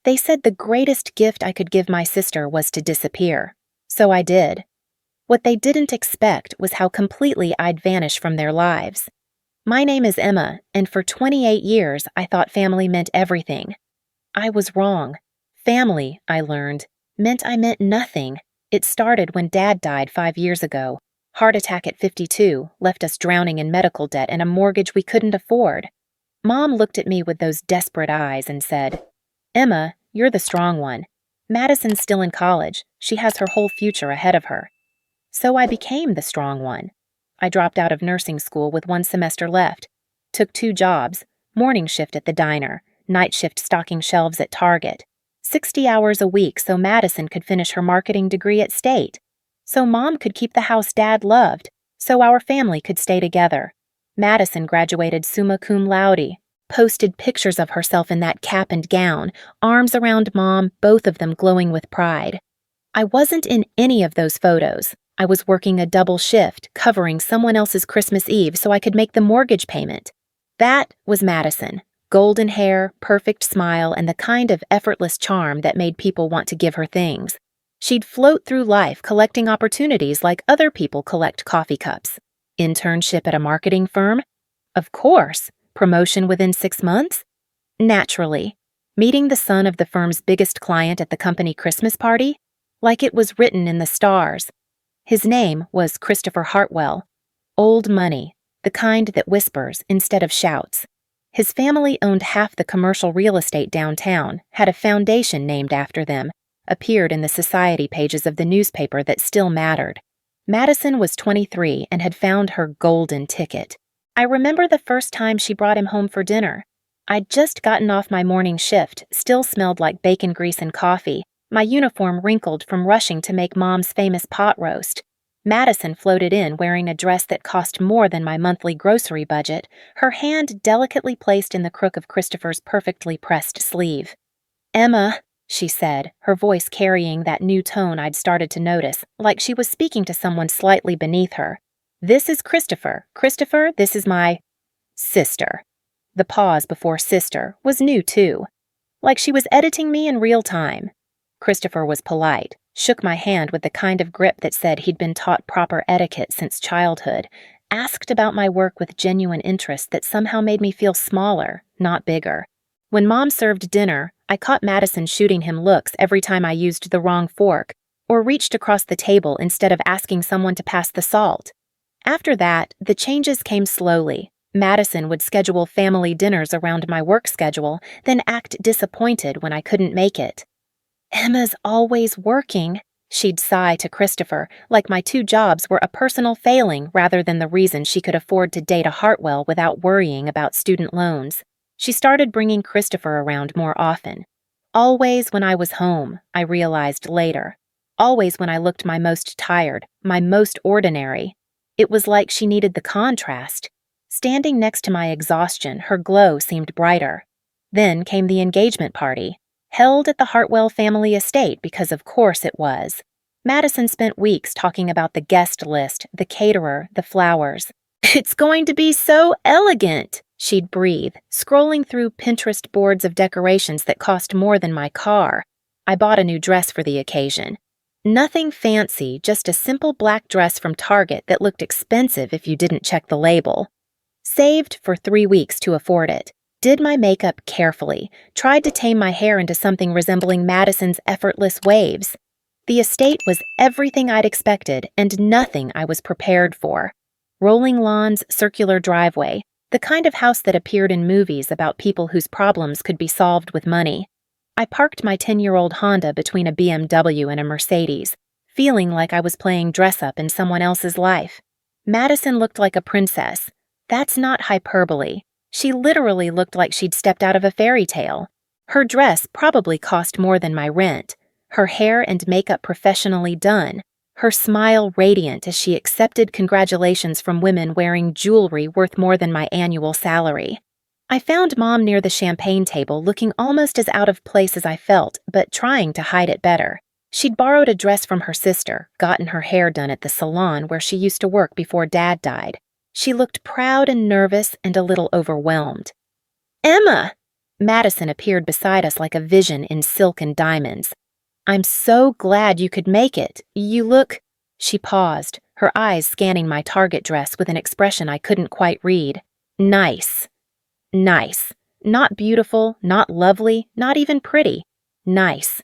They said the greatest gift I could give my sister was to disappear. So I did. What they didn't expect was how completely I'd vanish from their lives. My name is Emma, and for 28 years I thought family meant everything. I was wrong. Family, I learned, meant I meant nothing. It started when Dad died 5 years ago. Heart attack at 52 left us drowning in medical debt and a mortgage we couldn't afford. Mom looked at me with those desperate eyes and said, "Emma, you're the strong one. Madison's still in college. She has her whole future ahead of her." So I became the strong one. I dropped out of nursing school with 1 semester left, took 2 jobs, morning shift at the diner, night shift stocking shelves at Target, 60 hours a week so Madison could finish her marketing degree at State, so Mom could keep the house Dad loved, so our family could stay together. Madison graduated summa cum laude, posted pictures of herself in that cap and gown, arms around Mom, both of them glowing with pride. I wasn't in any of those photos. I was working a double shift, covering someone else's Christmas Eve so I could make the mortgage payment. That was Madison. Golden hair, perfect smile, and the kind of effortless charm that made people want to give her things. She'd float through life collecting opportunities like other people collect coffee cups. Internship at a marketing firm? Of course. Promotion within 6 months? Naturally. Meeting the son of the firm's biggest client at the company Christmas party? Like it was written in the stars. His name was Christopher Hartwell. Old money, the kind that whispers instead of shouts. His family owned half the commercial real estate downtown, had a foundation named after them, appeared in the society pages of the newspaper that still mattered. Madison was 23 and had found her golden ticket. I remember the first time she brought him home for dinner. I'd just gotten off my morning shift, still smelled like bacon grease and coffee, my uniform wrinkled from rushing to make Mom's famous pot roast. Madison floated in wearing a dress that cost more than my monthly grocery budget, her hand delicately placed in the crook of Christopher's perfectly pressed sleeve. "Emma," she said, her voice carrying that new tone I'd started to notice, like she was speaking to someone slightly beneath her. "This is Christopher. Christopher, this is my sister." The pause before sister was new, too. Like she was editing me in real time. Christopher was polite, shook my hand with the kind of grip that said he'd been taught proper etiquette since childhood, asked about my work with genuine interest that somehow made me feel smaller, not bigger. When Mom served dinner, I caught Madison shooting him looks every time I used the wrong fork, or reached across the table instead of asking someone to pass the salt. After that, the changes came slowly. Madison would schedule family dinners around my work schedule, then act disappointed when I couldn't make it. "Emma's always working," she'd sigh to Christopher, like my 2 jobs were a personal failing rather than the reason she could afford to date a Hartwell without worrying about student loans. She started bringing Christopher around more often. Always when I was home, I realized later. Always when I looked my most tired, my most ordinary. It was like she needed the contrast. Standing next to my exhaustion, her glow seemed brighter. Then came the engagement party. Held at the Hartwell family estate because of course it was. Madison spent weeks talking about the guest list, the caterer, the flowers. "It's going to be so elegant," she'd breathe, scrolling through Pinterest boards of decorations that cost more than my car. I bought a new dress for the occasion. Nothing fancy, just a simple black dress from Target that looked expensive if you didn't check the label. Saved for 3 weeks to afford it. Did my makeup carefully, tried to tame my hair into something resembling Madison's effortless waves. The estate was everything I'd expected and nothing I was prepared for. Rolling lawns, circular driveway, the kind of house that appeared in movies about people whose problems could be solved with money. I parked my 10-year-old Honda between a BMW and a Mercedes, feeling like I was playing dress-up in someone else's life. Madison looked like a princess. That's not hyperbole. She literally looked like she'd stepped out of a fairy tale. Her dress probably cost more than my rent, her hair and makeup professionally done, her smile radiant as she accepted congratulations from women wearing jewelry worth more than my annual salary. I found Mom near the champagne table looking almost as out of place as I felt, but trying to hide it better. She'd borrowed a dress from her sister, gotten her hair done at the salon where she used to work before Dad died. She looked proud and nervous and a little overwhelmed. "Emma!" Madison appeared beside us like a vision in silk and diamonds. "I'm so glad you could make it. You look—" She paused, her eyes scanning my target dress with an expression I couldn't quite read. "Nice." Nice. Not beautiful, not lovely, not even pretty. Nice.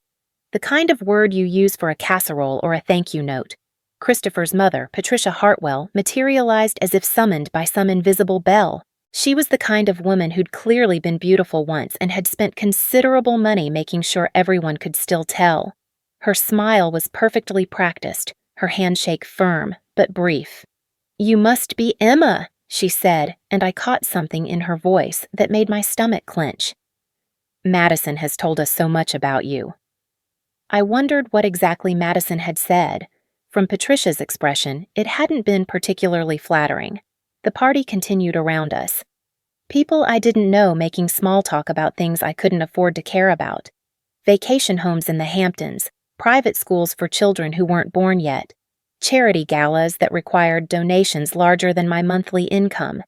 The kind of word you use for a casserole or a thank you note. Christopher's mother, Patricia Hartwell, materialized as if summoned by some invisible bell. She was the kind of woman who'd clearly been beautiful once and had spent considerable money making sure everyone could still tell. Her smile was perfectly practiced, her handshake firm, but brief. "You must be Emma," she said, and I caught something in her voice that made my stomach clench. "Madison has told us so much about you." I wondered what exactly Madison had said. From Patricia's expression, it hadn't been particularly flattering. The party continued around us. People I didn't know making small talk about things I couldn't afford to care about. Vacation homes in the Hamptons, private schools for children who weren't born yet, charity galas that required donations larger than my monthly income.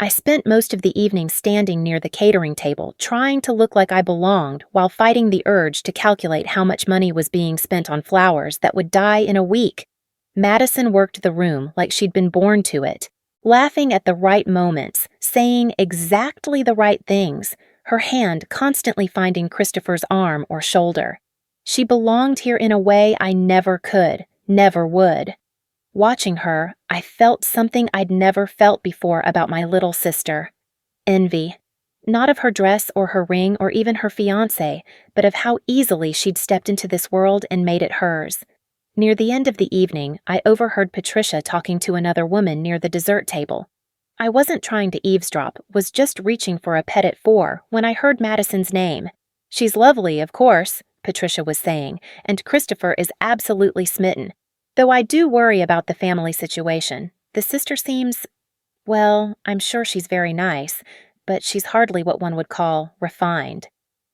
I spent most of the evening standing near the catering table, trying to look like I belonged while fighting the urge to calculate how much money was being spent on flowers that would die in a week. Madison worked the room like she'd been born to it, laughing at the right moments, saying exactly the right things, her hand constantly finding Christopher's arm or shoulder. She belonged here in a way I never could, never would. Watching her, I felt something I'd never felt before about my little sister. Envy. Not of her dress or her ring or even her fiancé, but of how easily she'd stepped into this world and made it hers. Near the end of the evening, I overheard Patricia talking to another woman near the dessert table. I wasn't trying to eavesdrop, was just reaching for a pet at 4 when I heard Madison's name. "She's lovely, of course," Patricia was saying, "and Christopher is absolutely smitten. Though I do worry about the family situation. The sister seems, well, I'm sure she's very nice, but she's hardly what one would call refined."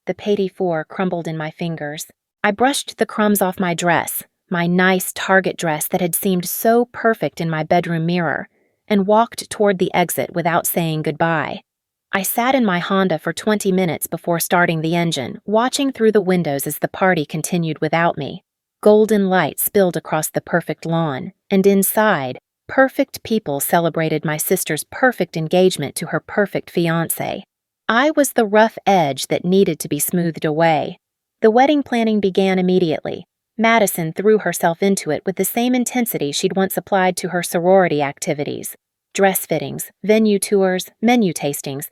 The petit four crumbled in my fingers. I brushed the crumbs off my dress, my nice Target dress that had seemed so perfect in my bedroom mirror, and walked toward the exit without saying goodbye. I sat in my Honda for 20 minutes before starting the engine, watching through the windows as the party continued without me. Golden light spilled across the perfect lawn, and inside, perfect people celebrated my sister's perfect engagement to her perfect fiancé. I was the rough edge that needed to be smoothed away. The wedding planning began immediately. Madison threw herself into it with the same intensity she'd once applied to her sorority activities. Dress fittings, venue tours, menu tastings.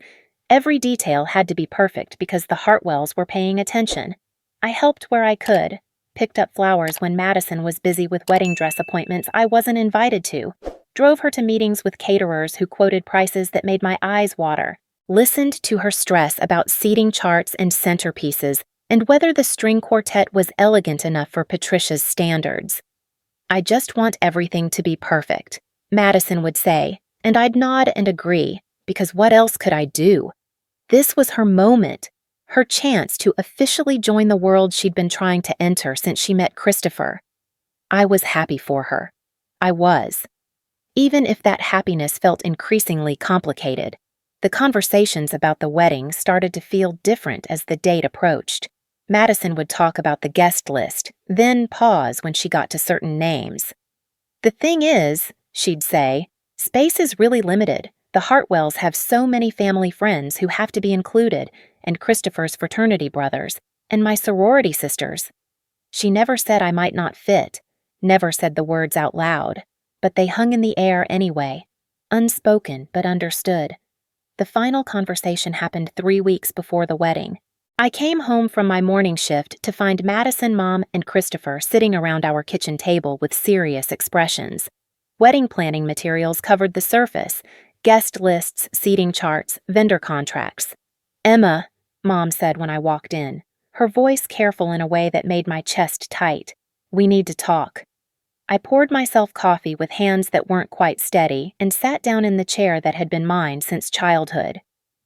Every detail had to be perfect because the Hartwells were paying attention. I helped where I could, picked up flowers when Madison was busy with wedding dress appointments I wasn't invited to, drove her to meetings with caterers who quoted prices that made my eyes water, listened to her stress about seating charts and centerpieces and whether the string quartet was elegant enough for Patricia's standards. "I just want everything to be perfect," Madison would say, and I'd nod and agree, because what else could I do? This was her moment, her chance to officially join the world she'd been trying to enter since she met Christopher. I was happy for her. I was. Even if that happiness felt increasingly complicated, the conversations about the wedding started to feel different as the date approached. Madison would talk about the guest list, then pause when she got to certain names. "The thing is," she'd say, "space is really limited. The Hartwells have so many family friends who have to be included, and Christopher's fraternity brothers, and my sorority sisters." She never said I might not fit, never said the words out loud, but they hung in the air anyway, unspoken but understood. The final conversation happened 3 weeks before the wedding. I came home from my morning shift to find Madison, Mom, and Christopher sitting around our kitchen table with serious expressions. Wedding planning materials covered the surface: guest lists, seating charts, vendor contracts. "Emma," Mom said when I walked in, her voice careful in a way that made my chest tight, "we need to talk." I poured myself coffee with hands that weren't quite steady and sat down in the chair that had been mine since childhood.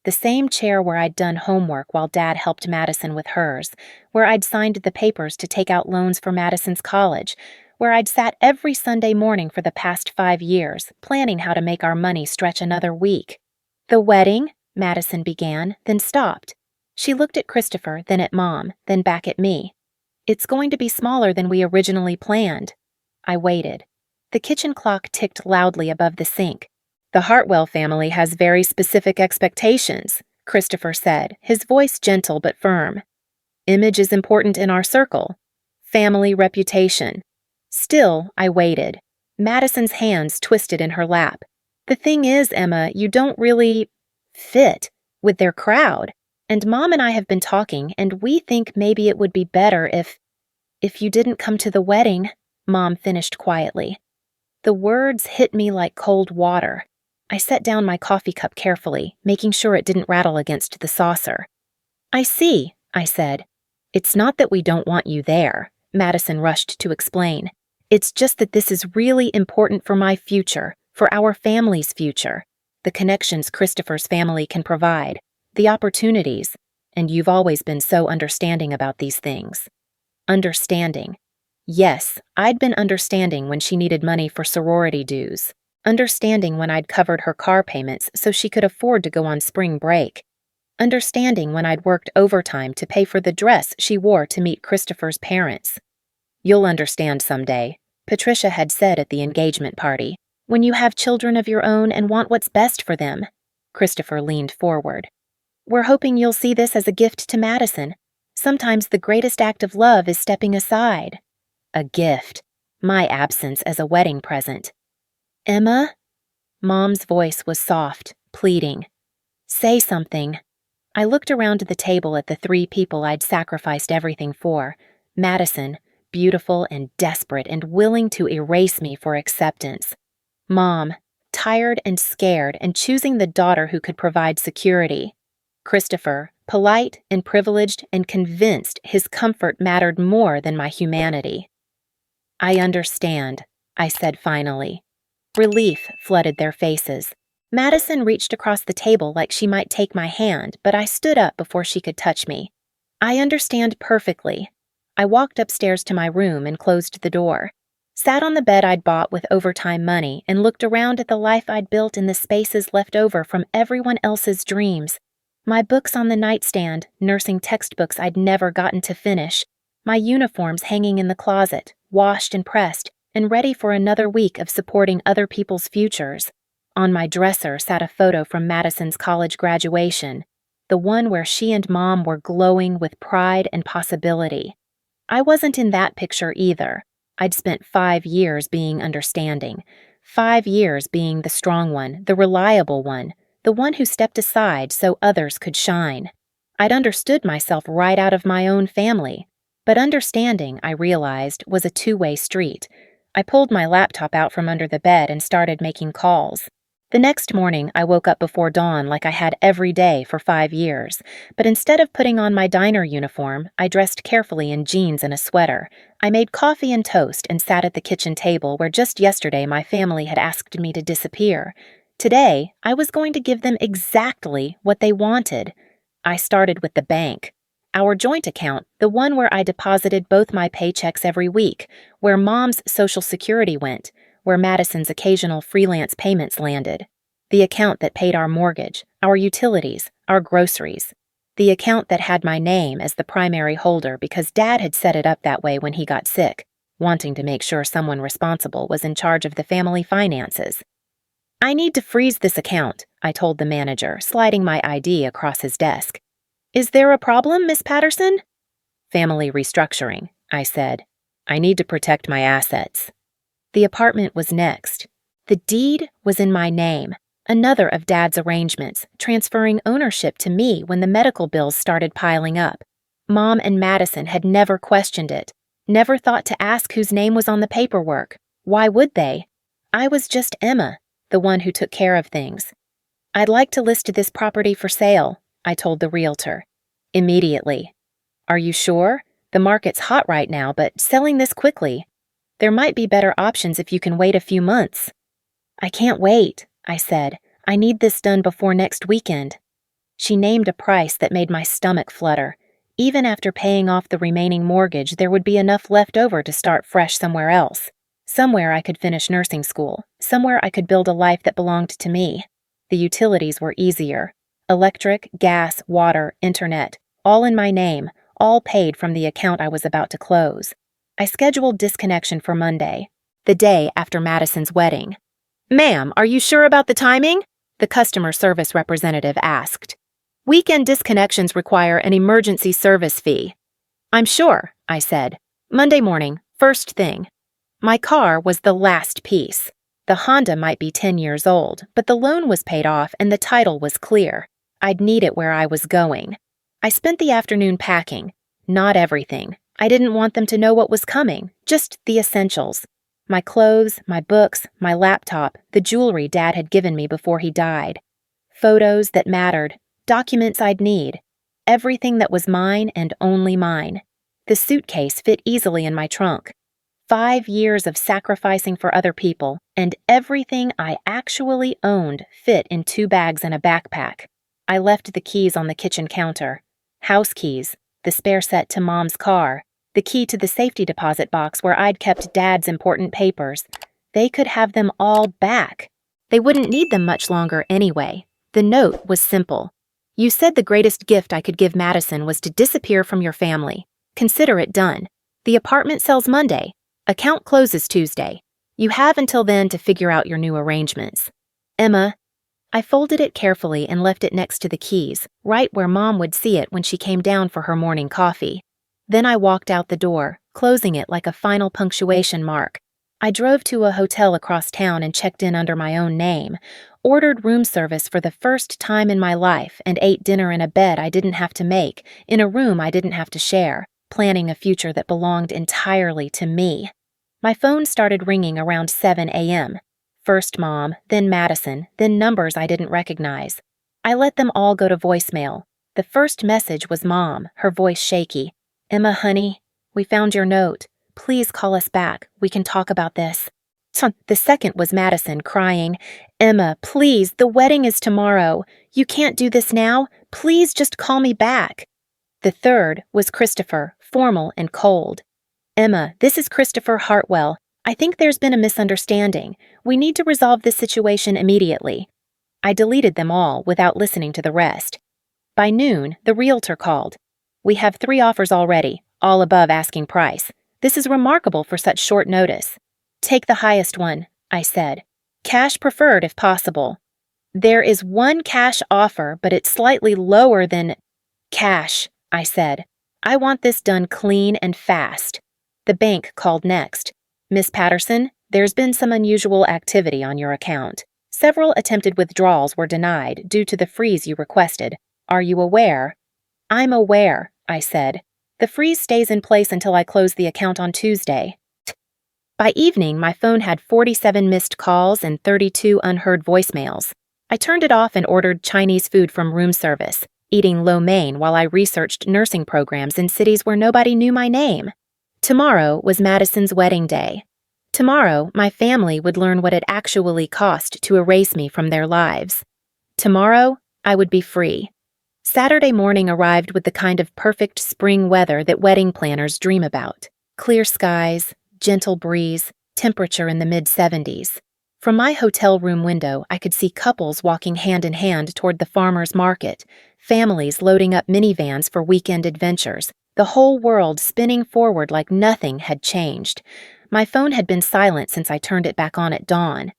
The same chair where I'd done homework while Dad helped Madison with hers, where I'd signed the papers to take out loans for Madison's college, where I'd sat every Sunday morning for the past 5 years, planning how to make our money stretch another week. "The wedding," Madison began, then stopped. She looked at Christopher, then at Mom, then back at me. It's going to be smaller than we originally planned. I waited. The kitchen clock ticked loudly above the sink. The Hartwell family has very specific expectations, Christopher said, his voice gentle but firm. Image is important in our circle. Family reputation. Still, I waited. Madison's hands twisted in her lap. The thing is, Emma, you don't really fit with their crowd. And Mom and I have been talking, and we think maybe it would be better if you didn't come to the wedding, Mom finished quietly. The words hit me like cold water. I set down my coffee cup carefully, making sure it didn't rattle against the saucer. I see, I said. It's not that we don't want you there, Madison rushed to explain. It's just that this is really important for my future, for our family's future, the connections Christopher's family can provide, the opportunities, and you've always been so understanding about these things. Understanding. Yes, I'd been understanding when she needed money for sorority dues, understanding when I'd covered her car payments so she could afford to go on spring break, understanding when I'd worked overtime to pay for the dress she wore to meet Christopher's parents. You'll understand someday, Patricia had said at the engagement party, when you have children of your own and want what's best for them. Christopher leaned forward. We're hoping you'll see this as a gift to Madison. Sometimes the greatest act of love is stepping aside. A gift. My absence as a wedding present. Emma? Mom's voice was soft, pleading. Say something. I looked around the table at the three people I'd sacrificed everything for. Madison, beautiful and desperate and willing to erase me for acceptance. Mom, tired and scared and choosing the daughter who could provide security. Christopher, polite and privileged and convinced his comfort mattered more than my humanity. I understand, I said finally. Relief flooded their faces. Madison reached across the table like she might take my hand, but I stood up before she could touch me. I understand perfectly. I walked upstairs to my room and closed the door. Sat on the bed I'd bought with overtime money and looked around at the life I'd built in the spaces left over from everyone else's dreams. My books on the nightstand, nursing textbooks I'd never gotten to finish. My uniforms hanging in the closet, washed and pressed, and ready for another week of supporting other people's futures. On my dresser sat a photo from Madison's college graduation, the one where she and Mom were glowing with pride and possibility. I wasn't in that picture either. I'd spent 5 years being understanding, 5 years being the strong one, the reliable one, the one who stepped aside so others could shine. I'd understood myself right out of my own family, but understanding, I realized, was a two-way street. I pulled my laptop out from under the bed and started making calls. The next morning, I woke up before dawn like I had every day for 5 years, but instead of putting on my diner uniform, I dressed carefully in jeans and a sweater. I made coffee and toast and sat at the kitchen table where just yesterday my family had asked me to disappear. Today, I was going to give them exactly what they wanted. I started with the bank. Our joint account, the one where I deposited both my paychecks every week, where Mom's Social Security went, where Madison's occasional freelance payments landed. The account that paid our mortgage, our utilities, our groceries. The account that had my name as the primary holder because Dad had set it up that way when he got sick, wanting to make sure someone responsible was in charge of the family finances. I need to freeze this account, I told the manager, sliding my ID across his desk. Is there a problem, Miss Patterson? Family restructuring, I said. I need to protect my assets. The apartment was next. The deed was in my name, another of Dad's arrangements, transferring ownership to me when the medical bills started piling up. Mom and Madison had never questioned it, never thought to ask whose name was on the paperwork. Why would they? I was just Emma, the one who took care of things. I'd like to list this property for sale, I told the realtor. Immediately. Are you sure? The market's hot right now, but selling this quickly. There might be better options if you can wait a few months. I can't wait, I said. I need this done before next weekend. She named a price that made my stomach flutter. Even after paying off the remaining mortgage, there would be enough left over to start fresh somewhere else. Somewhere I could finish nursing school. Somewhere I could build a life that belonged to me. The utilities were easier. Electric, gas, water, internet. all in my name, all paid from the account I was about to close. I scheduled disconnection for Monday, the day after Madison's wedding. "Ma'am, are you sure about the timing?" the customer service representative asked. "Weekend disconnections require an emergency service fee." "I'm sure," I said. "Monday morning, first thing." My car was the last piece. The Honda might be 10 years old, but the loan was paid off and the title was clear. I'd need it where I was going. I spent the afternoon packing. Not everything. I didn't want them to know what was coming, just the essentials. My clothes, my books, my laptop, the jewelry Dad had given me before he died. Photos that mattered, documents I'd need. Everything that was mine and only mine. The suitcase fit easily in my trunk. 5 years of sacrificing for other people, and everything I actually owned fit in 2 bags and a backpack. I left the keys on the kitchen counter. House keys, the spare set to Mom's car, the key to the safety deposit box where I'd kept Dad's important papers. They could have them all back. They wouldn't need them much longer anyway. The note was simple. "You said the greatest gift I could give Madison was to disappear from your family. Consider it done. The apartment sells Monday. Account closes Tuesday. You have until then to figure out your new arrangements. Emma." I folded it carefully and left it next to the keys, right where Mom would see it when she came down for her morning coffee. Then I walked out the door, closing it like a final punctuation mark. I drove to a hotel across town and checked in under my own name, ordered room service for the first time in my life, and ate dinner in a bed I didn't have to make, in a room I didn't have to share, planning a future that belonged entirely to me. My phone started ringing around 7 a.m. First Mom, then Madison, then numbers I didn't recognize. I let them all go to voicemail. The first message was Mom, her voice shaky. "Emma, honey, we found your note. Please call us back. We can talk about this." The second was Madison, crying, "Emma, please, the wedding is tomorrow. You can't do this now. Please just call me back." The third was Christopher, formal and cold. "Emma, this is Christopher Hartwell. I think there's been a misunderstanding. We need to resolve this situation immediately." I deleted them all without listening to the rest. By noon, the realtor called. "We have 3 offers already, all above asking price. This is remarkable for such short notice." "Take the highest one," I said. "Cash preferred if possible." "There is one cash offer, but it's slightly lower than—" "Cash," I said. "I want this done clean and fast." The bank called next. "Miss Patterson, there's been some unusual activity on your account. Several attempted withdrawals were denied due to the freeze you requested. Are you aware?" "I'm aware," I said. "The freeze stays in place until I close the account on Tuesday." By evening, my phone had 47 missed calls and 32 unheard voicemails. I turned it off and ordered Chinese food from room service, eating lo mein while I researched nursing programs in cities where nobody knew my name. Tomorrow was Madison's wedding day. Tomorrow, my family would learn what it actually cost to erase me from their lives. Tomorrow, I would be free. Saturday morning arrived with the kind of perfect spring weather that wedding planners dream about. Clear skies, gentle breeze, temperature in the mid-70s. From my hotel room window, I could see couples walking hand in hand toward the farmer's market, families loading up minivans for weekend adventures, the whole world spinning forward like nothing had changed. My phone had been silent since I turned it back on at dawn.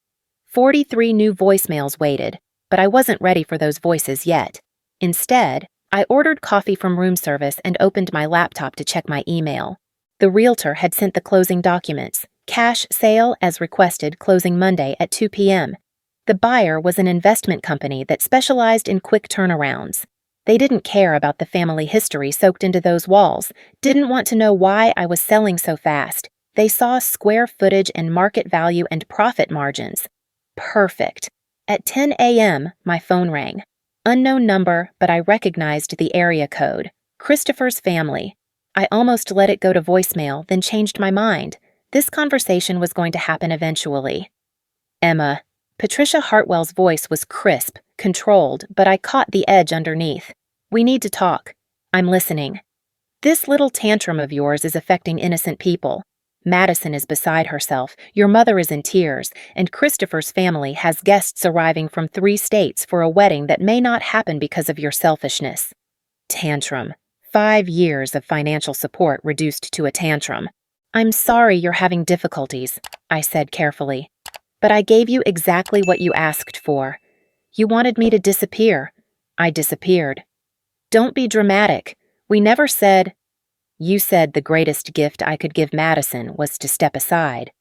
43 new voicemails waited, but I wasn't ready for those voices yet. Instead, I ordered coffee from room service and opened my laptop to check my email. The realtor had sent the closing documents. Cash sale as requested, closing Monday at 2 p.m. The buyer was an investment company that specialized in quick turnarounds. They didn't care about the family history soaked into those walls, didn't want to know why I was selling so fast. They saw square footage and market value and profit margins. Perfect. At 10 a.m., my phone rang. Unknown number, but I recognized the area code. Christopher's family. I almost let it go to voicemail, then changed my mind. This conversation was going to happen eventually. "Emma." Patricia Hartwell's voice was crisp, controlled, but I caught the edge underneath. "We need to talk. I'm listening. This little tantrum of yours is affecting innocent people. Madison is beside herself, your mother is in tears, and Christopher's family has guests arriving from 3 states for a wedding that may not happen because of your selfishness." Tantrum. 5 years of financial support reduced to a tantrum. I'm sorry you're having difficulties, I said carefully. But I gave you exactly what you asked for. You wanted me to disappear. I disappeared. Don't be dramatic. We never said... You said the greatest gift I could give Madison was to step aside.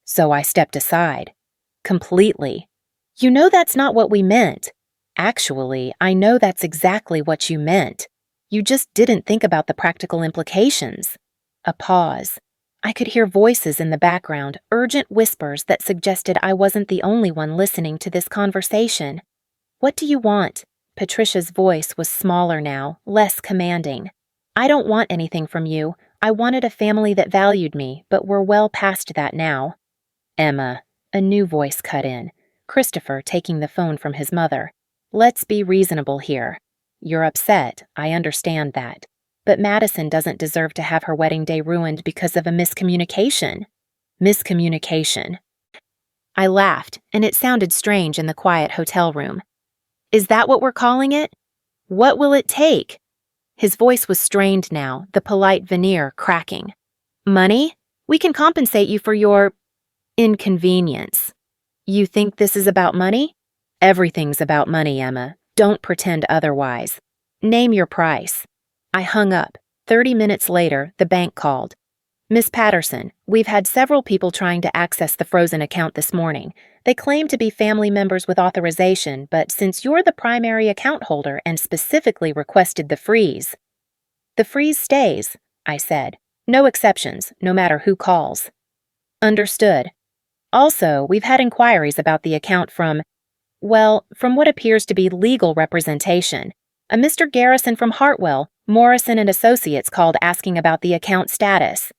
So I stepped aside. Completely. You know that's not what we meant. Actually, I know that's exactly what you meant. You just didn't think about the practical implications. A pause. I could hear voices in the background, urgent whispers that suggested I wasn't the only one listening to this conversation. What do you want? Patricia's voice was smaller now, less commanding. I don't want anything from you. I wanted a family that valued me, but we're well past that now. Emma, a new voice cut in, Christopher taking the phone from his mother. Let's be reasonable here. You're upset, I understand that. But Madison doesn't deserve to have her wedding day ruined because of a miscommunication. Miscommunication. I laughed, and it sounded strange in the quiet hotel room. Is that what we're calling it? What will it take? His voice was strained now, the polite veneer cracking. Money? We can compensate you for your... inconvenience. You think this is about money? Everything's about money, Emma. Don't pretend otherwise. Name your price. I hung up. 30 minutes later, the bank called. Miss Patterson, we've had several people trying to access the frozen account this morning. They claim to be family members with authorization, but since you're the primary account holder and specifically requested the freeze... The freeze stays, I said. No exceptions, no matter who calls. Understood. Also, we've had inquiries about the account from what appears to be legal representation. A Mr. Garrison from Hartwell, Morrison and Associates called asking about the account status.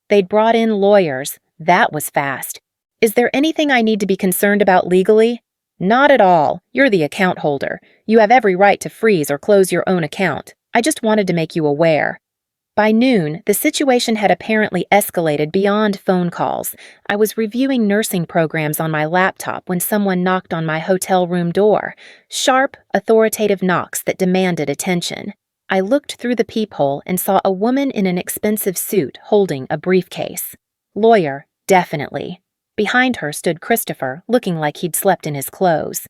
They'd brought in lawyers. That was fast. Is there anything I need to be concerned about legally? Not at all. You're the account holder. You have every right to freeze or close your own account. I just wanted to make you aware. By noon, the situation had apparently escalated beyond phone calls. I was reviewing nursing programs on my laptop when someone knocked on my hotel room door. Sharp, authoritative knocks that demanded attention. I looked through the peephole and saw a woman in an expensive suit holding a briefcase. Lawyer, definitely. Behind her stood Christopher, looking like he'd slept in his clothes.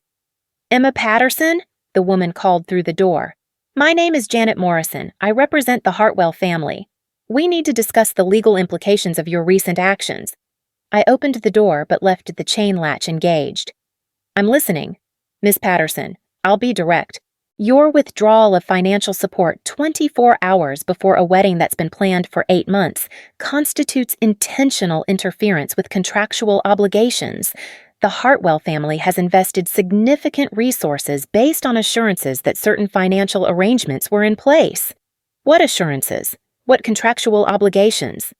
Emma Patterson? The woman called through the door. My name is Janet Morrison. I represent the Hartwell family. We need to discuss the legal implications of your recent actions. I opened the door but left the chain latch engaged. I'm listening. Miss Patterson, I'll be direct. Your withdrawal of financial support 24 hours before a wedding that's been planned for 8 months constitutes intentional interference with contractual obligations. The Hartwell family has invested significant resources based on assurances that certain financial arrangements were in place. What assurances? What contractual obligations?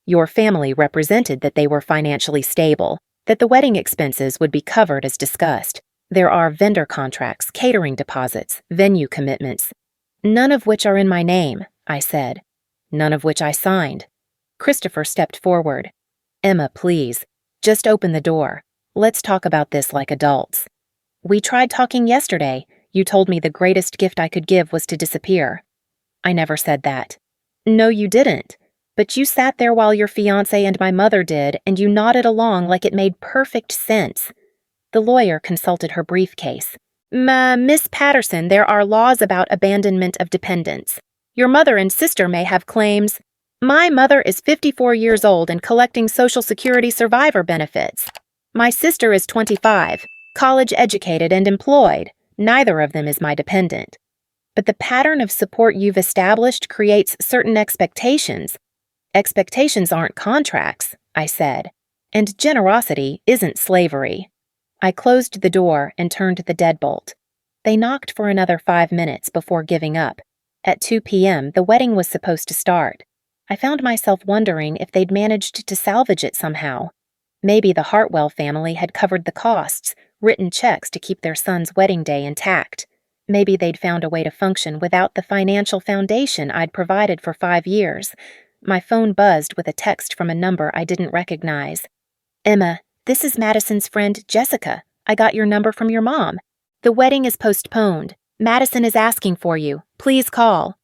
Your family represented that they were financially stable, that the wedding expenses would be covered as discussed. There are vendor contracts, catering deposits, venue commitments, none of which are in my name, I said. None of which I signed. Christopher stepped forward. Emma, please, just open the door. Let's talk about this like adults. We tried talking yesterday. You told me the greatest gift I could give was to disappear. I never said that. No, you didn't. But you sat there while your fiancé and my mother did, and you nodded along like it made perfect sense. The lawyer consulted her briefcase. Miss Patterson, there are laws about abandonment of dependents. Your mother and sister may have claims. My mother is 54 years old and collecting Social Security survivor benefits. My sister is 25, college-educated and employed. Neither of them is my dependent. But the pattern of support you've established creates certain expectations. Expectations aren't contracts, I said. And generosity isn't slavery. I closed the door and turned the deadbolt. They knocked for another 5 minutes before giving up. At 2 p.m., the wedding was supposed to start. I found myself wondering if they'd managed to salvage it somehow. Maybe the Hartwell family had covered the costs, written checks to keep their son's wedding day intact. Maybe they'd found a way to function without the financial foundation I'd provided for 5 years. My phone buzzed with a text from a number I didn't recognize. Emma, this is Madison's friend, Jessica. I got your number from your mom. The wedding is postponed. Madison is asking for you. Please call.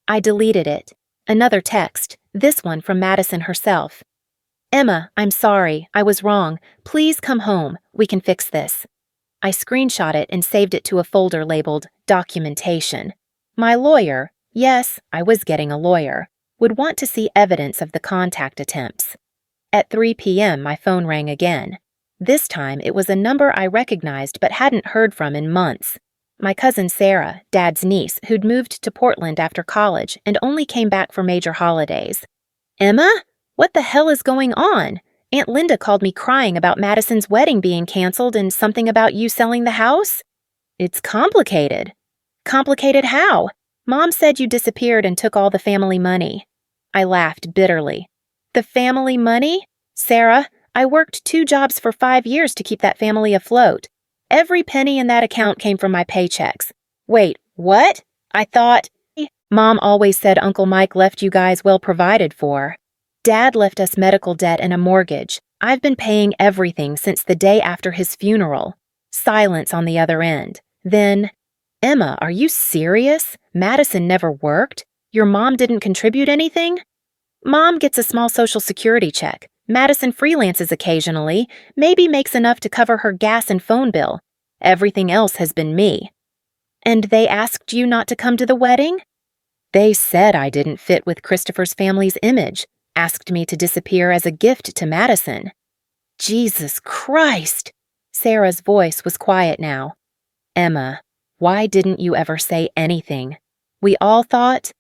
I deleted it. Another text, this one from Madison herself. Emma, I'm sorry. I was wrong. Please come home. We can fix this. I screenshot it and saved it to a folder labeled Documentation. My lawyer, yes, I was getting a lawyer, would want to see evidence of the contact attempts. At 3 p.m., my phone rang again. This time, it was a number I recognized but hadn't heard from in months. My cousin Sarah, Dad's niece, who'd moved to Portland after college and only came back for major holidays. Emma? What the hell is going on? Aunt Linda called me crying about Madison's wedding being canceled and something about you selling the house? It's complicated. Complicated how? Mom said you disappeared and took all the family money. I laughed bitterly. The family money? Sarah, I worked 2 jobs for 5 years to keep that family afloat. Every penny in that account came from my paychecks. Wait, what? I thought... Mom always said Uncle Mike left you guys well provided for. Dad left us medical debt and a mortgage. I've been paying everything since the day after his funeral. Silence on the other end. Then, Emma, are you serious? Madison never worked? Your mom didn't contribute anything? Mom gets a small Social Security check. Madison freelances occasionally, maybe makes enough to cover her gas and phone bill. Everything else has been me. And they asked you not to come to the wedding? They said I didn't fit with Christopher's family's image, asked me to disappear as a gift to Madison. Jesus Christ! Sarah's voice was quiet now. Emma, why didn't you ever say anything? We all thought...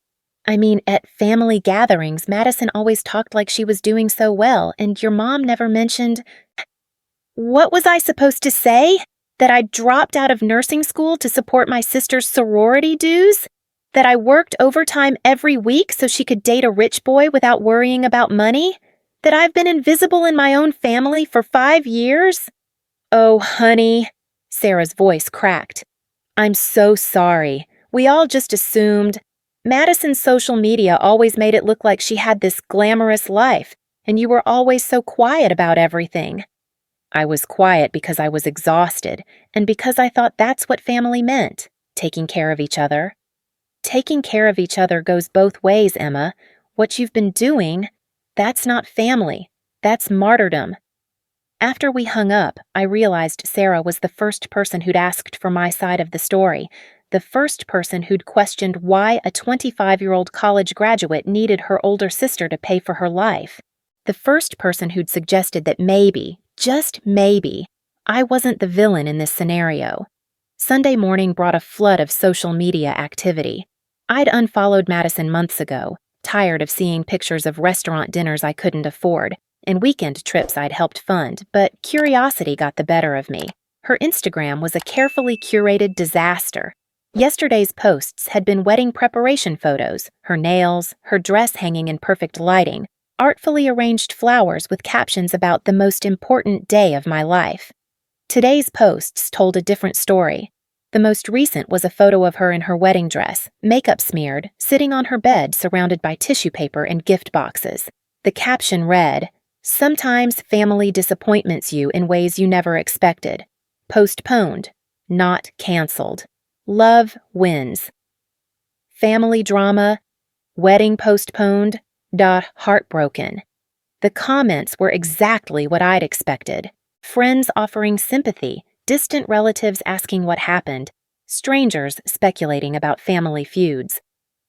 at family gatherings, Madison always talked like she was doing so well, and your mom never mentioned... What was I supposed to say? That I dropped out of nursing school to support my sister's sorority dues? That I worked overtime every week so she could date a rich boy without worrying about money? That I've been invisible in my own family for 5 years? Oh, honey, Sarah's voice cracked. I'm so sorry. We all just assumed... Madison's social media always made it look like she had this glamorous life, and you were always so quiet about everything. I was quiet because I was exhausted, and because I thought that's what family meant, taking care of each other. Taking care of each other goes both ways, Emma. What you've been doing, that's not family. That's martyrdom. After we hung up, I realized Sarah was the first person who'd asked for my side of the story, the first person who'd questioned why a 25-year-old college graduate needed her older sister to pay for her life, the first person who'd suggested that maybe, just maybe, I wasn't the villain in this scenario. Sunday morning brought a flood of social media activity. I'd unfollowed Madison months ago, tired of seeing pictures of restaurant dinners I couldn't afford and weekend trips I'd helped fund, but curiosity got the better of me. Her Instagram was a carefully curated disaster. Yesterday's posts had been wedding preparation photos, her nails, her dress hanging in perfect lighting, artfully arranged flowers with captions about the most important day of my life. Today's posts told a different story. The most recent was a photo of her in her wedding dress, makeup smeared, sitting on her bed surrounded by tissue paper and gift boxes. The caption read, "Sometimes family disappointments you in ways you never expected. Postponed, not canceled. Love wins. Family drama, wedding postponed, heartbroken." The comments were exactly what I'd expected. Friends offering sympathy, distant relatives asking what happened, strangers speculating about family feuds.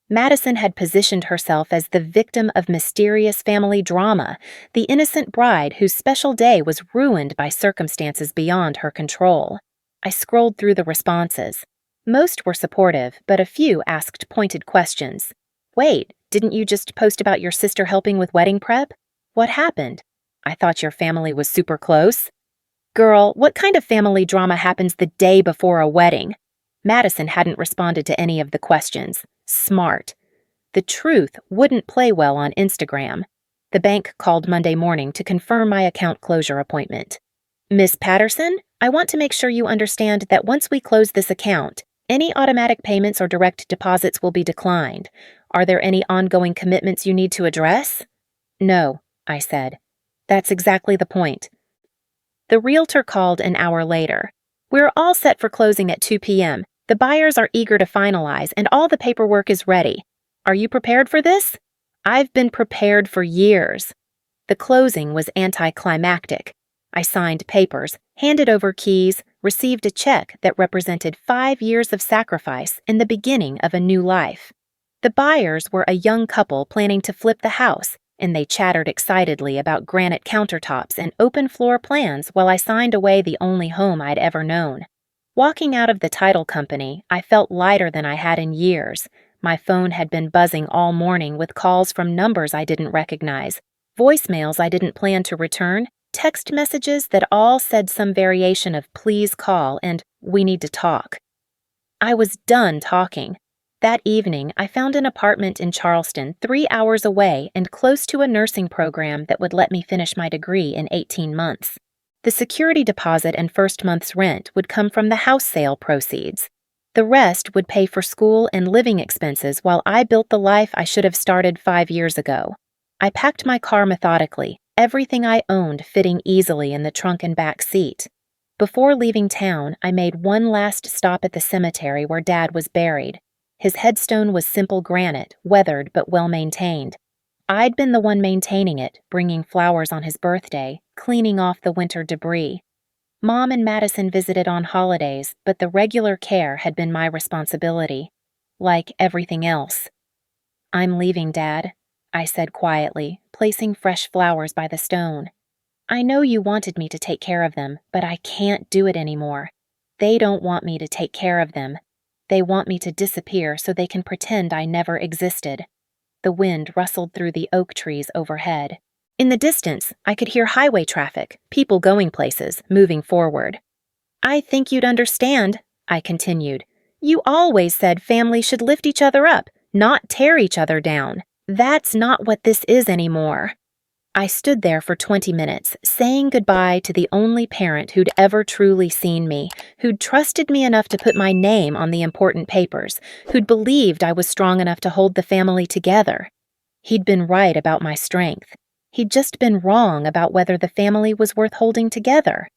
Madison had positioned herself as the victim of mysterious family drama, the innocent bride whose special day was ruined by circumstances beyond her control. I scrolled through the responses. Most were supportive, but a few asked pointed questions. Wait, didn't you just post about your sister helping with wedding prep? What happened? I thought your family was super close. Girl, what kind of family drama happens the day before a wedding? Madison hadn't responded to any of the questions. Smart. The truth wouldn't play well on Instagram. The bank called Monday morning to confirm my account closure appointment. Miss Patterson, I want to make sure you understand that once we close this account, any automatic payments or direct deposits will be declined. Are there any ongoing commitments you need to address? No, I said. That's exactly the point. The realtor called an hour later. We're all set for closing at 2 p.m. The buyers are eager to finalize and all the paperwork is ready. Are you prepared for this? I've been prepared for years. The closing was anticlimactic. I signed papers, handed over keys, received a check that represented 5 years of sacrifice and the beginning of a new life. The buyers were a young couple planning to flip the house, and they chattered excitedly about granite countertops and open floor plans while I signed away the only home I'd ever known. Walking out of the title company, I felt lighter than I had in years. My phone had been buzzing all morning with calls from numbers I didn't recognize, voicemails I didn't plan to return, text messages that all said some variation of "please call" and "we need to talk." I was done talking. That evening, I found an apartment in Charleston 3 hours away and close to a nursing program that would let me finish my degree in 18 months. The security deposit and first month's rent would come from the house sale proceeds. The rest would pay for school and living expenses while I built the life I should have started 5 years ago. I packed my car methodically, everything I owned fitting easily in the trunk and back seat. Before leaving town, I made one last stop at the cemetery where Dad was buried. His headstone was simple granite, weathered but well-maintained. I'd been the one maintaining it, bringing flowers on his birthday, cleaning off the winter debris. Mom and Madison visited on holidays, but the regular care had been my responsibility. Like everything else. "I'm leaving, Dad," I said quietly, placing fresh flowers by the stone. "I know you wanted me to take care of them, but I can't do it anymore. They don't want me to take care of them. They want me to disappear so they can pretend I never existed." The wind rustled through the oak trees overhead. In the distance, I could hear highway traffic, people going places, moving forward. "I think you'd understand," I continued. "You always said families should lift each other up, not tear each other down. That's not what this is anymore." I stood there for 20 minutes, saying goodbye to the only parent who'd ever truly seen me, who'd trusted me enough to put my name on the important papers, who'd believed I was strong enough to hold the family together. He'd been right about my strength. He'd just been wrong about whether the family was worth holding together.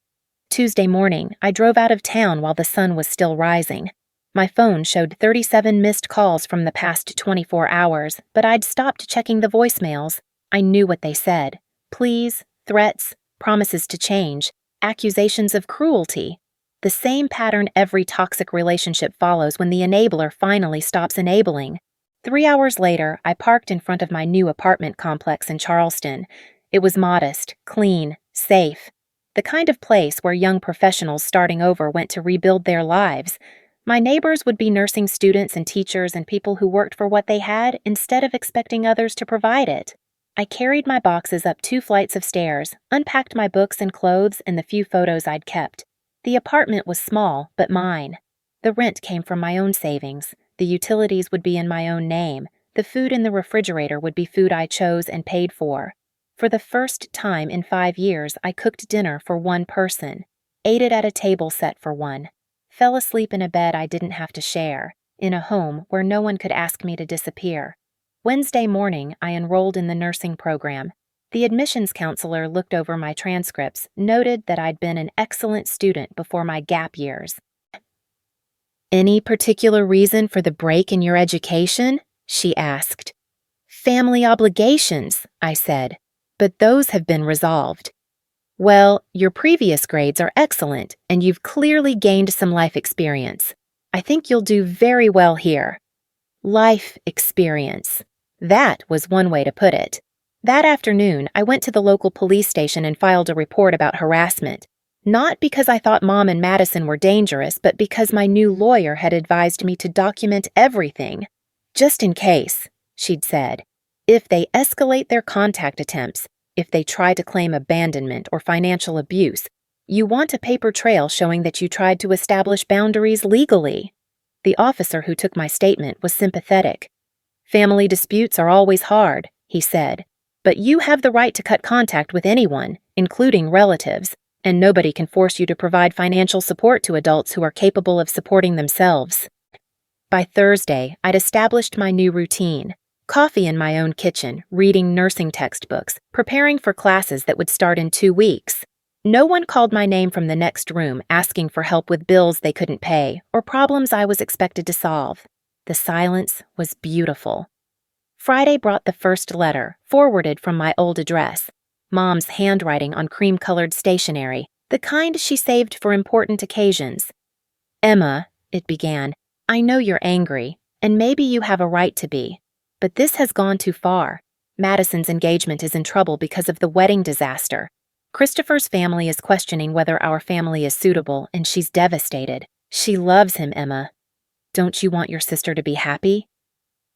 Tuesday morning, I drove out of town while the sun was still rising. My phone showed 37 missed calls from the past 24 hours, but I'd stopped checking the voicemails. I knew what they said. Pleas, threats, promises to change, accusations of cruelty. The same pattern every toxic relationship follows when the enabler finally stops enabling. 3 hours later, I parked in front of my new apartment complex in Charleston. It was modest, clean, safe. The kind of place where young professionals starting over went to rebuild their lives. My neighbors would be nursing students and teachers and people who worked for what they had instead of expecting others to provide it. I carried my boxes up 2 flights of stairs, unpacked my books and clothes and the few photos I'd kept. The apartment was small, but mine. The rent came from my own savings. The utilities would be in my own name. The food in the refrigerator would be food I chose and paid for. For the first time in 5 years, I cooked dinner for one person, ate it at a table set for one, fell asleep in a bed I didn't have to share, in a home where no one could ask me to disappear. Wednesday morning, I enrolled in the nursing program. The admissions counselor looked over my transcripts, noted that I'd been an excellent student before my gap years. "Any particular reason for the break in your education?" she asked. "Family obligations," I said, "but those have been resolved." "Well, your previous grades are excellent, and you've clearly gained some life experience. I think you'll do very well here." Life experience. That was one way to put it. That afternoon, I went to the local police station and filed a report about harassment. Not because I thought Mom and Madison were dangerous, but because my new lawyer had advised me to document everything. "Just in case," she'd said. "If they escalate their contact attempts, if they try to claim abandonment or financial abuse, you want a paper trail showing that you tried to establish boundaries legally." The officer who took my statement was sympathetic. "Family disputes are always hard," he said, "but you have the right to cut contact with anyone, including relatives, and nobody can force you to provide financial support to adults who are capable of supporting themselves." By Thursday, I'd established my new routine. Coffee in my own kitchen, reading nursing textbooks, preparing for classes that would start in 2 weeks. No one called my name from the next room asking for help with bills they couldn't pay or problems I was expected to solve. The silence was beautiful. Friday brought the first letter, forwarded from my old address. Mom's handwriting on cream-colored stationery, the kind she saved for important occasions. "Emma," it began, "I know you're angry, and maybe you have a right to be. But this has gone too far. Madison's engagement is in trouble because of the wedding disaster. Christopher's family is questioning whether our family is suitable, and she's devastated. She loves him, Emma. Don't you want your sister to be happy?"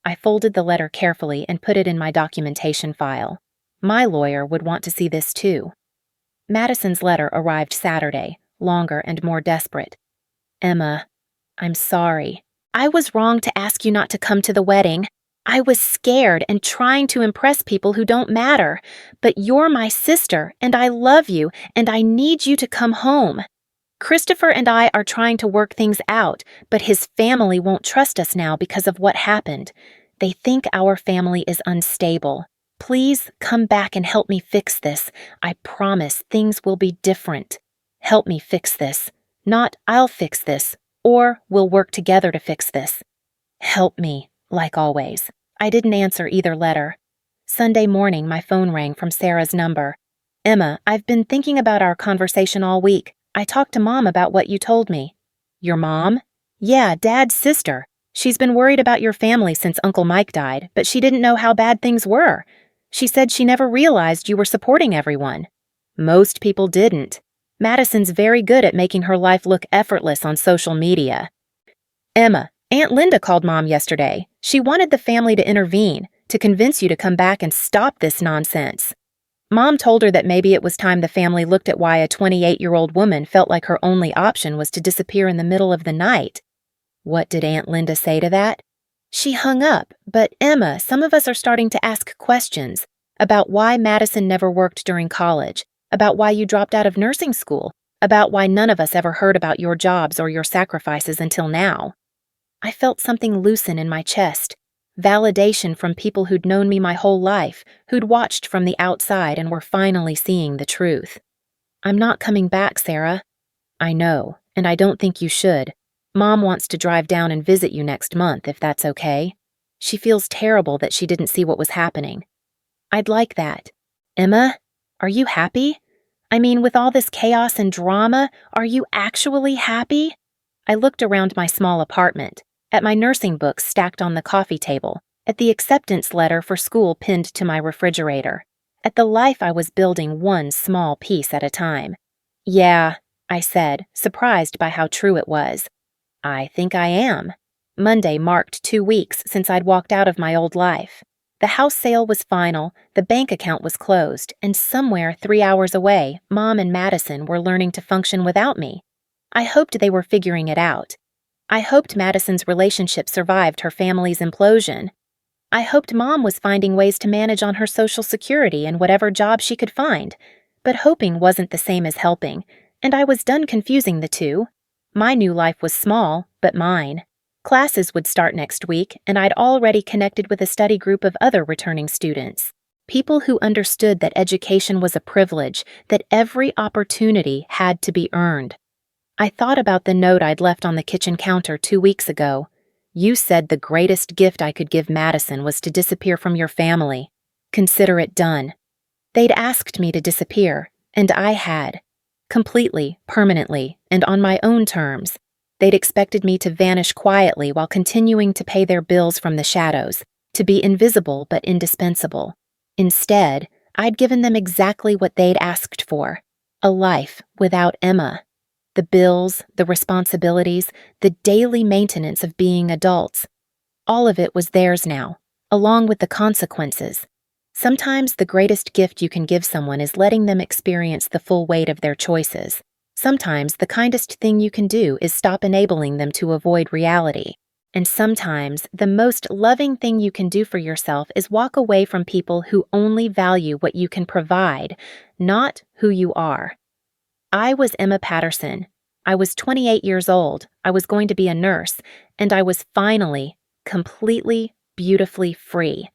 I folded the letter carefully and put it in my documentation file. My lawyer would want to see this too. Madison's letter arrived Saturday, longer and more desperate. "Emma, I'm sorry. I was wrong to ask you not to come to the wedding. I was scared and trying to impress people who don't matter. But you're my sister, and I love you, and I need you to come home. Christopher and I are trying to work things out, but his family won't trust us now because of what happened. They think our family is unstable. Please come back and help me fix this. I promise things will be different. Help me fix this. Not I'll fix this, or we'll work together to fix this. Help me, like always." I didn't answer either letter. Sunday morning, my phone rang from Sarah's number. "Emma, I've been thinking about our conversation all week. I talked to Mom about what you told me." "Your mom?" "Yeah, Dad's sister. She's been worried about your family since Uncle Mike died, but she didn't know how bad things were. She said she never realized you were supporting everyone." "Most people didn't. Madison's very good at making her life look effortless on social media." "Emma, Aunt Linda called Mom yesterday. She wanted the family to intervene, to convince you to come back and stop this nonsense. Mom told her that maybe it was time the family looked at why a 28-year-old woman felt like her only option was to disappear in the middle of the night." "What did Aunt Linda say to that?" "She hung up, but Emma, some of us are starting to ask questions about why Madison never worked during college, about why you dropped out of nursing school, about why none of us ever heard about your jobs or your sacrifices until now." I felt something loosen in my chest. Validation from people who'd known me my whole life, who'd watched from the outside and were finally seeing the truth. "I'm not coming back, Sarah." "I know, and I don't think you should. Mom wants to drive down and visit you next month, if that's okay. She feels terrible that she didn't see what was happening." "I'd like that." "Emma, are you happy? I mean, with all this chaos and drama, are you actually happy?" I looked around my small apartment, at my nursing books stacked on the coffee table, at the acceptance letter for school pinned to my refrigerator, at the life I was building one small piece at a time. "Yeah," I said, surprised by how true it was. "I think I am." Monday marked 2 weeks since I'd walked out of my old life. The house sale was final, the bank account was closed, and somewhere 3 hours away, Mom and Madison were learning to function without me. I hoped they were figuring it out. I hoped Madison's relationship survived her family's implosion. I hoped Mom was finding ways to manage on her Social Security and whatever job she could find. But hoping wasn't the same as helping, and I was done confusing the two. My new life was small, but mine. Classes would start next week, and I'd already connected with a study group of other returning students. People who understood that education was a privilege, that every opportunity had to be earned. I thought about the note I'd left on the kitchen counter 2 weeks ago. "You said the greatest gift I could give Madison was to disappear from your family. Consider it done." They'd asked me to disappear, and I had. Completely, permanently, and on my own terms. They'd expected me to vanish quietly while continuing to pay their bills from the shadows, to be invisible but indispensable. Instead, I'd given them exactly what they'd asked for: a life without Emma. The bills, the responsibilities, the daily maintenance of being adults. All of it was theirs now, along with the consequences. Sometimes the greatest gift you can give someone is letting them experience the full weight of their choices. Sometimes the kindest thing you can do is stop enabling them to avoid reality. And sometimes the most loving thing you can do for yourself is walk away from people who only value what you can provide, not who you are. I was Emma Patterson. I was 28 years old. I was going to be a nurse, and I was finally, completely, beautifully free.